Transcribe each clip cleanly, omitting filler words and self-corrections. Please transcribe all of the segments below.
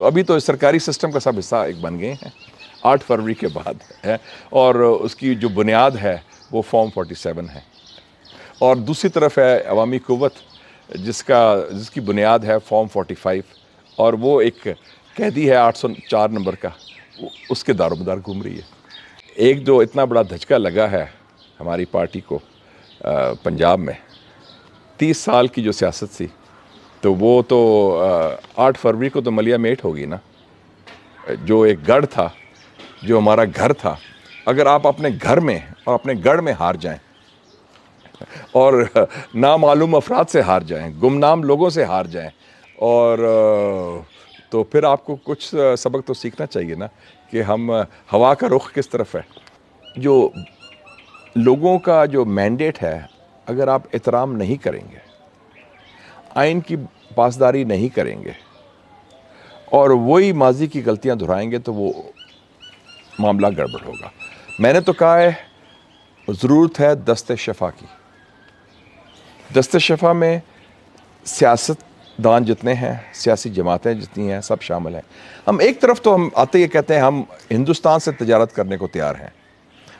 अभी तो सरकारी सिस्टम का सब हिस्सा एक बन गए हैं 8 फरवरी के बाद है, और उसकी जो बुनियाद है वो फॉर्म 47 है। और दूसरी तरफ है अवामी कुव्वत जिसकी बुनियाद है फॉर्म 45, और वो एक कैदी है 804 नंबर का, उसके दारोमदार घूम रही है। एक जो इतना बड़ा धचका लगा है हमारी पार्टी को पंजाब में, 30 साल की जो सियासत थी, तो वो तो 8 फरवरी को तो मलिया मेट होगी ना। जो एक गढ़ था, जो हमारा घर था, अगर आप अपने घर में और अपने गढ़ में हार जाएं और नामालूम अफराद से हार जाएं, गुमनाम लोगों से हार जाएं, और तो फिर आपको कुछ सबक तो सीखना चाहिए ना कि हम हवा का रुख किस तरफ है। जो लोगों का जो मैंडेट है, अगर आप एहतराम नहीं करेंगे, आइन की पासदारी नहीं करेंगे और वही माजी की गलतियां दोहराएंगे, तो वो मामला गड़बड़ होगा। मैंने तो कहा है ज़रूरत है दस्ते शफ़ा की। दस्ते शफ़ा में सियासतदान जितने हैं, सियासी जमातें जितनी हैं, सब शामिल हैं। हम एक तरफ तो हम आते ही कहते हैं हम हिंदुस्तान से तजारत करने को तैयार हैं,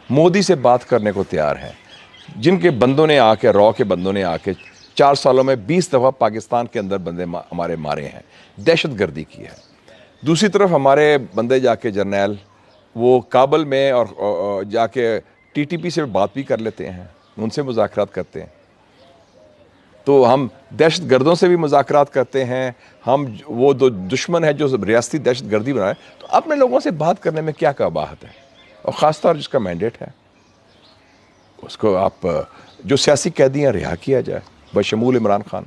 मोदी से बात करने को तैयार हैं, जिनके बंदों ने आके, रॉ के बंदों ने आके 4 सालों में 20 दफ़ा पाकिस्तान के अंदर बंदे हमारे मारे हैं, दहशत गर्दी की है। दूसरी तरफ हमारे बंदे जाके जर्नैल वो काबल में और जाके टीटीपी से बात भी कर लेते हैं, उनसे मुज़ाकरात करते हैं। तो हम दहशत गर्दों से भी मुज़ाकरात करते हैं। हम वो दो दुश्मन है जो रियासती दहशत गर्दी बनाए, तो अपने लोगों से बात करने में क्या कबाहत है। और ख़ासतौर जिसका मैंडेट है उसको आप जो सियासी कैदियाँ रिहा किया जाए, बशमूल इमरान खान।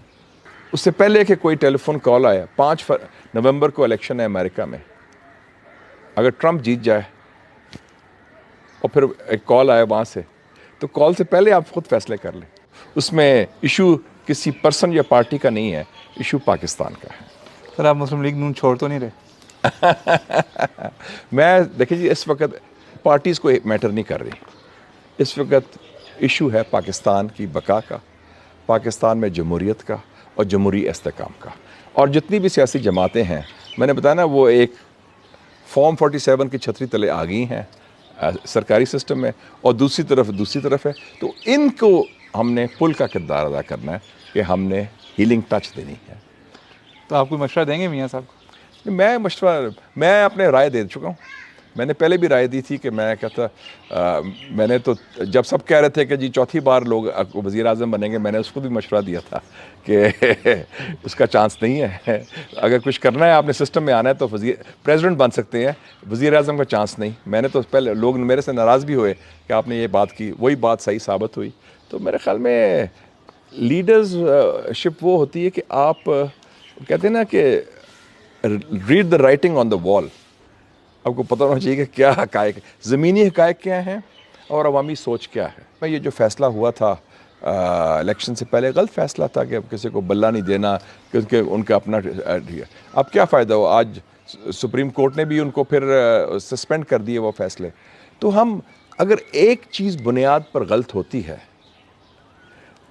उससे पहले कि कोई टेलीफोन कॉल आया, 5 नवंबर को इलेक्शन है अमेरिका में, अगर ट्रंप जीत जाए और फिर एक कॉल आया वहाँ से, तो कॉल से पहले आप खुद फैसले कर लें। उसमें इशू किसी पर्सन या पार्टी का नहीं है, इशू पाकिस्तान का है। सर आप मुस्लिम लीग नून छोड़ तो नहीं रहे? मैं देखिए जी, इस वक्त पार्टीज़ को मैटर नहीं कर रही। इस वक्त इशू है पाकिस्तान की बका का, पाकिस्तान में जमहूरियत का और जमहूरी इस्तेकाम का। और जितनी भी सियासी जमातें हैं, मैंने बताया ना, वो एक फॉर्म 47 की छतरी तले आ गई हैं सरकारी सिस्टम में, और दूसरी तरफ है। तो इनको हमने पुल का किरदार अदा करना है कि हमने हीलिंग टच देनी है। तो आप कोई मशवरा देंगे मियाँ साहब को? मैं अपने राय दे चुका हूँ। मैंने पहले भी राय दी थी कि मैं कहता, मैंने तो जब सब कह रहे थे कि जी चौथी बार लोग वज़ीर आज़म बनेंगे, मैंने उसको भी मशवरा दिया था कि उसका चांस नहीं है। अगर कुछ करना है, आपने सिस्टम में आना है, तो प्रेसिडेंट बन सकते हैं, वज़ीर आज़म का चांस नहीं। मैंने तो पहले, लोग मेरे से नाराज़ भी हुए कि आपने ये बात की, वही बात सही साबित हुई। तो मेरे ख्याल में लीडरशिप वो होती है कि आप कहते हैं ना कि read the writing on the wall. आपको पता होना चाहिए कि क्या हक़ाइक़, ज़मीनी हक़ाइक़ क्या हैं और अवामी सोच क्या है। भाई ये जो फ़ैसला हुआ था इलेक्शन से पहले, गलत फ़ैसला था कि अब किसी को बल्ला नहीं देना, क्योंकि उनका अपना अब क्या फ़ायदा हो। आज सुप्रीम कोर्ट ने भी उनको फिर सस्पेंड कर दिए वो फ़ैसले। तो हम अगर एक चीज़ बुनियाद पर गलत होती है,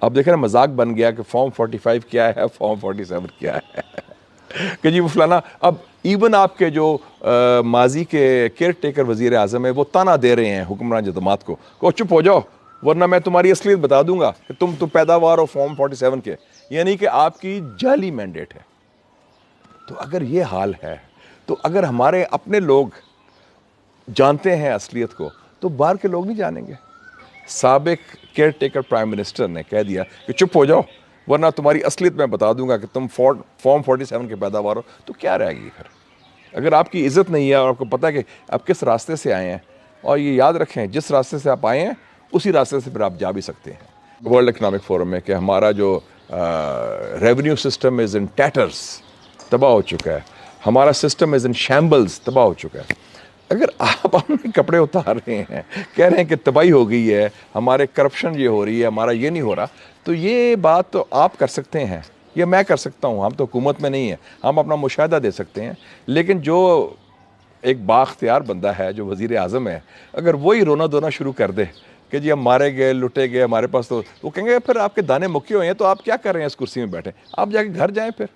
अब देखें ना, मजाक बन गया कि फॉर्म 45 क्या है, फॉर्म 47 क्या है कि जी वो फलाना। अब इवन आपके जो माजी के केयर टेकर वज़ीर आज़म है, वो ताना दे रहे हैं हुक्मरान जमात को चुप हो जाओ, वरना मैं तुम्हारी असलियत बता दूंगा कि तुम पैदावार हो फॉर्म 47 के, यानी कि आपकी जाली मैंडेट है। तो अगर ये हाल है, तो अगर हमारे अपने लोग जानते हैं असलियत को, तो बाहर के लोग नहीं जानेंगे। साबिक केयर टेकर प्राइम मिनिस्टर ने कह दिया कि चुप हो जाओ, वरना तुम्हारी असलियत मैं बता दूंगा कि तुम फॉर्म 47 के पैदावार हो। तो क्या रहेगी फिर? अगर आपकी इज़्ज़त नहीं है और आपको पता है कि आप किस रास्ते से आए हैं, और ये याद रखें, जिस रास्ते से आप आए हैं उसी रास्ते से फिर आप जा भी सकते हैं। वर्ल्ड इकनॉमिक फोरम में कि हमारा जो रेवेन्यू सिस्टम इज़ इन टैटर्स, तबाह हो चुका है, हमारा सिस्टम इज़ इन शैम्बल्स, तबाह हो चुका है। अगर आप अपने कपड़े उतार रहे हैं, कह रहे हैं कि तबाही हो गई है, हमारे करप्शन ये हो रही है, हमारा ये नहीं हो रहा, तो ये बात तो आप कर सकते हैं, ये मैं कर सकता हूँ। हम तो हुकूमत में नहीं है, हम अपना मुशाहिदा दे सकते हैं। लेकिन जो एक बाख्तियार बंदा है, जो वज़ीर आज़म है, अगर वही रोना धोना शुरू कर दे कि जी हम मारे गए, लुटे गए, हमारे पास, तो वो कहेंगे फिर आपके दाने मुक्के हुए हैं, तो आप क्या कर रहे हैं इस कुर्सी में बैठे, आप जाके घर जाएँ फिर।